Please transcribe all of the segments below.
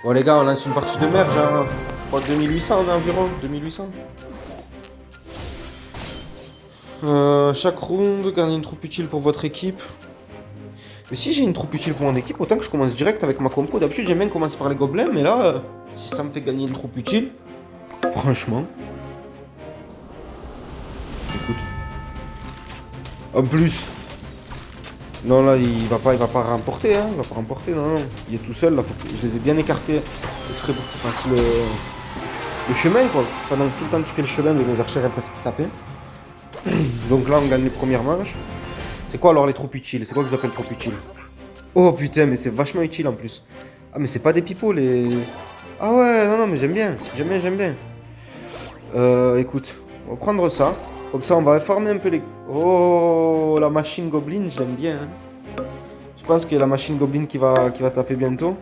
Bon les gars, on lance une partie de merge, hein. Je crois 2800 environ, 2800. Chaque round, gagnez une troupe utile pour votre équipe. Mais si j'ai une troupe utile pour mon équipe, autant que je commence direct avec ma compo. D'habitude j'aime bien commencer par les gobelins, mais là, si ça me fait gagner une troupe utile, franchement. Écoute. En plus. Non là il va pas remporter, hein. Il va pas remporter, non, non. Il est tout seul là, je les ai bien écartés. Ce serait beaucoup plus facile le chemin quoi. Pendant tout le temps qu'il fait le chemin, les archères elles peuvent taper. Donc là on gagne les premières manches. C'est quoi alors les troupes utiles? C'est quoi qu'ils appellent troupes utiles? Oh putain, mais c'est vachement utile en plus. Ah mais c'est pas des pipeaux les... Ah ouais, non, non, mais j'aime bien. J'aime bien, j'aime bien. Écoute, on va prendre ça. Comme ça, on va farmer un peu les... Oh, la machine goblin, je l'aime bien. Hein. Je pense qu'il y a la machine goblin qui va taper bientôt.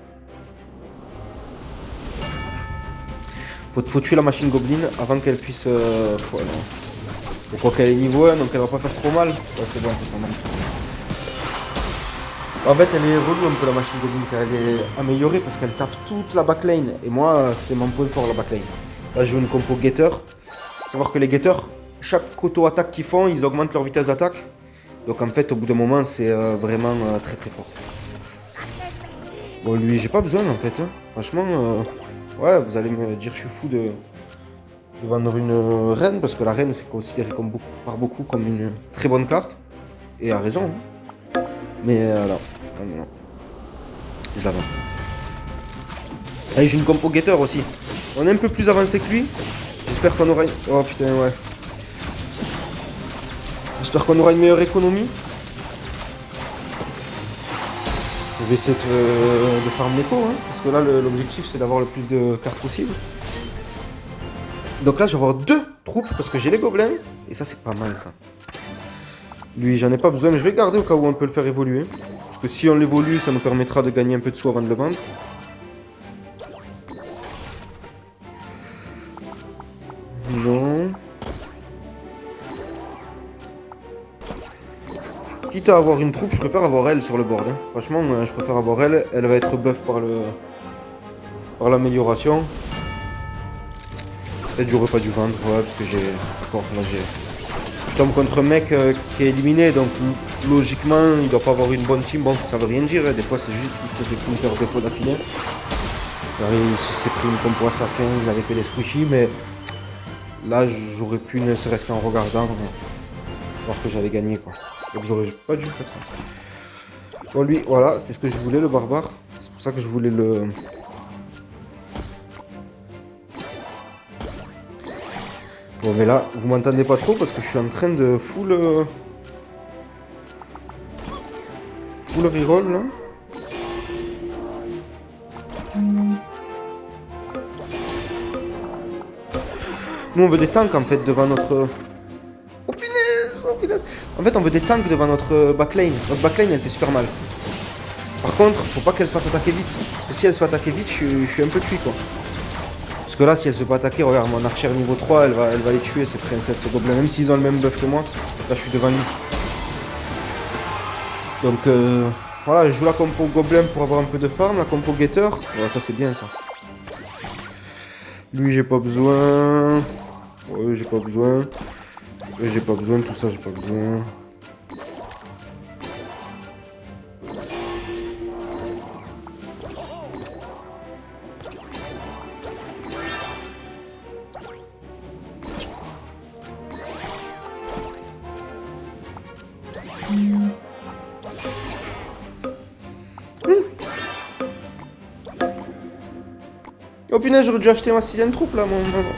Faut tuer la machine goblin avant qu'elle puisse... voilà. Je crois qu'elle est niveau 1, donc elle va pas faire trop mal. Ouais, c'est bon, c'est pas mal. En fait, elle est relou un peu la machine goblin, car elle est améliorée parce qu'elle tape toute la backlane. Et moi, c'est mon point fort, la backlane. Là, je joue une compo getter. Faut savoir que les getters, chaque auto-attaque qu'ils font, ils augmentent leur vitesse d'attaque. Donc en fait, au bout d'un moment, c'est vraiment très très fort. Bon, lui, j'ai pas besoin en fait. Hein. Franchement, ouais, vous allez me dire que je suis fou de vendre une reine, parce que la reine, c'est considéré comme par beaucoup comme une très bonne carte. Et a raison. Hein. Mais là, non, non. Je la vends. Allez, j'ai une compo getter aussi. On est un peu plus avancé que lui. J'espère qu'on aura une... Oh putain, ouais. J'espère qu'on aura une meilleure économie. Je vais essayer de farm l'écho, hein, parce que là, l'objectif, c'est d'avoir le plus de cartes possible. Donc là, je vais avoir 2 troupes, parce que j'ai les gobelins. Et ça, c'est pas mal, ça. Lui, j'en ai pas besoin, mais je vais le garder au cas où on peut le faire évoluer. Parce que si on l'évolue, ça nous permettra de gagner un peu de sous avant de le vendre. Non. Quitte à avoir une troupe, je préfère avoir elle sur le board. Hein. Franchement, je préfère avoir elle. Elle va être buff par l'amélioration. Peut-être j'aurais pas dû vendre, ouais, parce que j'ai... D'accord, là j'ai... Je tombe contre un mec qui est éliminé, donc logiquement, il doit pas avoir une bonne team. Bon, ça veut rien dire, hein. Des fois c'est juste qu'il s'est fait counter deux fois d'affilée. Il s'est pris une compo assassin, il avait fait les squishy, mais là j'aurais pu, ne serait-ce qu'en regardant, voir que j'avais gagné quoi. Donc j'aurais pas dû faire ça. Bon lui, voilà, c'est ce que je voulais, le barbare. C'est pour ça que je voulais le... Bon mais là, vous m'entendez pas trop parce que je suis en train de full reroll là. Nous on veut des tanks en fait devant notre... Oh punaise, oh punaise. En fait on veut des tanks devant notre backlane. Notre backlane elle fait super mal. Par contre, faut pas qu'elle se fasse attaquer vite. Parce que si elle se fait attaquer vite, je suis un peu cuit quoi. Parce que là, si elle se fait pas attaquer, regarde, mon archère niveau 3, elle va les tuer, ces princesses, ces gobelins. Même s'ils ont le même buff que moi, là je suis devant lui. Donc voilà, je joue la compo gobelin pour avoir un peu de farm, la compo getter. Ouais, ça c'est bien ça. Lui, j'ai pas besoin. Ouais, j'ai pas besoin. J'ai pas besoin, tout ça, j'ai pas besoin. Oh punaise, j'aurais dû acheter ma 6ème troupe là,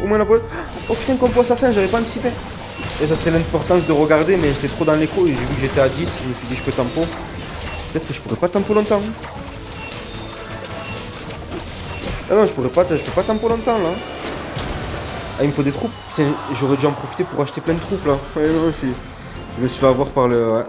au moins la volette. Oh putain, compo assassin, j'avais pas anticipé. Et ça, c'est l'importance de regarder, mais j'étais trop dans l'écho et j'ai vu que j'étais à 10. Je me suis dit, je peux tempo. Peut-être que je pourrais pas tempo longtemps. Ah non, je peux pas tempo longtemps là. Ah, il me faut des troupes. Putain, j'aurais dû en profiter pour acheter plein de troupes là. Ouais, non, je me suis fait avoir par le. Ouais.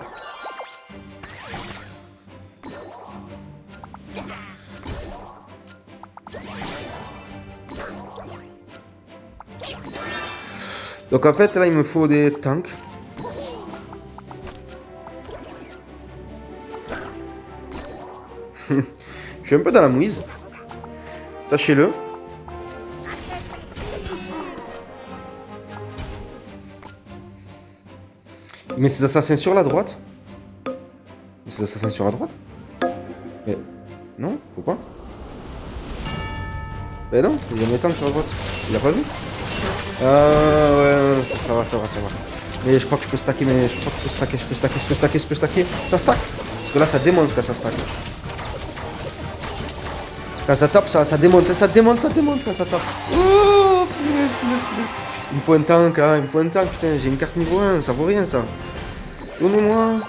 Donc en fait là il me faut des tanks. Je suis un peu dans la mouise. Sachez-le. Il met ses assassins sur la droite. Il met ses assassins sur la droite. Mais non, faut pas. Mais non, il y a mes tanks sur la droite. Il a pas vu? Ouais, ça va, ça va, ça va. Mais je crois que je peux stacker, mais je crois que je peux stacker. Ça stack. Parce que là, ça démonte quand ça stack. Quand ça tape, ça démonte quand ça tape. Oh, punaise. Il me faut un tank, hein, il me faut un tank, putain, j'ai une carte niveau 1, ça vaut rien ça. Donnez-moi,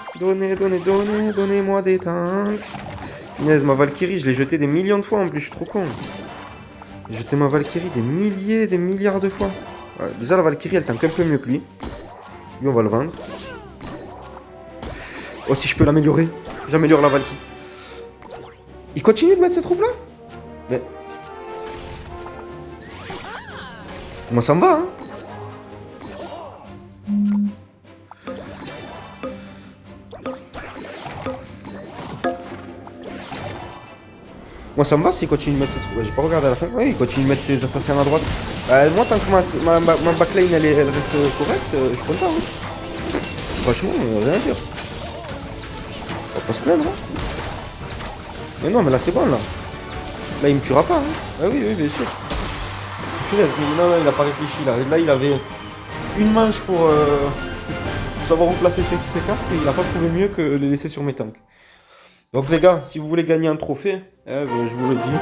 donnez-moi des tanks. Punaise, ma Valkyrie, je l'ai jetée des millions de fois en plus, je suis trop con. J'ai jeté ma Valkyrie des milliers, des milliards de fois. Ouais, déjà la Valkyrie, elle tank un peu mieux que lui. Lui, on va le vendre. Oh, si je peux l'améliorer, j'améliore la Valkyrie. Il continue de mettre cette troupe là? Mais... Moi ça me va, hein. Moi ça me va s'il continue de mettre ses... Ouais, j'ai pas regardé à la fin. Oui, il continue de mettre ses assassins à droite. Moi tant que ma backline elle reste correcte, je suis content. Hein. Franchement, rien à dire. On va pas se plaindre. Hein. Mais non, mais là c'est bon là. Là il me tuera pas. Hein. Ah oui, oui, bien sûr. Punaise, mais non, il a pas réfléchi là. Là il avait une manche pour savoir où placer ses cartes et il a pas trouvé mieux que les laisser sur mes tanks. Donc les gars, si vous voulez gagner un trophée, je vous le dis,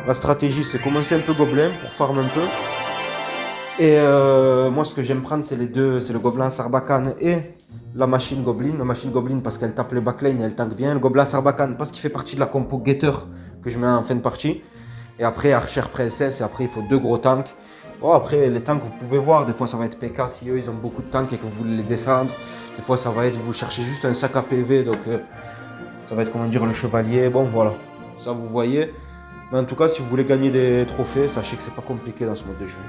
la stratégie c'est commencer un peu gobelin pour farm un peu. Et moi ce que j'aime prendre c'est les deux, c'est le gobelin Sarbacane et la machine Goblin. La machine Goblin parce qu'elle tape les backlane et elle tank bien. Le gobelin Sarbacane parce qu'il fait partie de la compo Getter que je mets en fin de partie. Et après Archer Princess et après il faut deux gros tanks. Bon après les tanks vous pouvez voir, des fois ça va être PK si eux ils ont beaucoup de tanks et que vous voulez les descendre. Des fois ça va être vous cherchez juste un sac à PV donc... ça va être, comment dire, le chevalier. Bon, voilà. Ça, vous voyez. Mais en tout cas, si vous voulez gagner des trophées, sachez que c'est pas compliqué dans ce mode de jeu.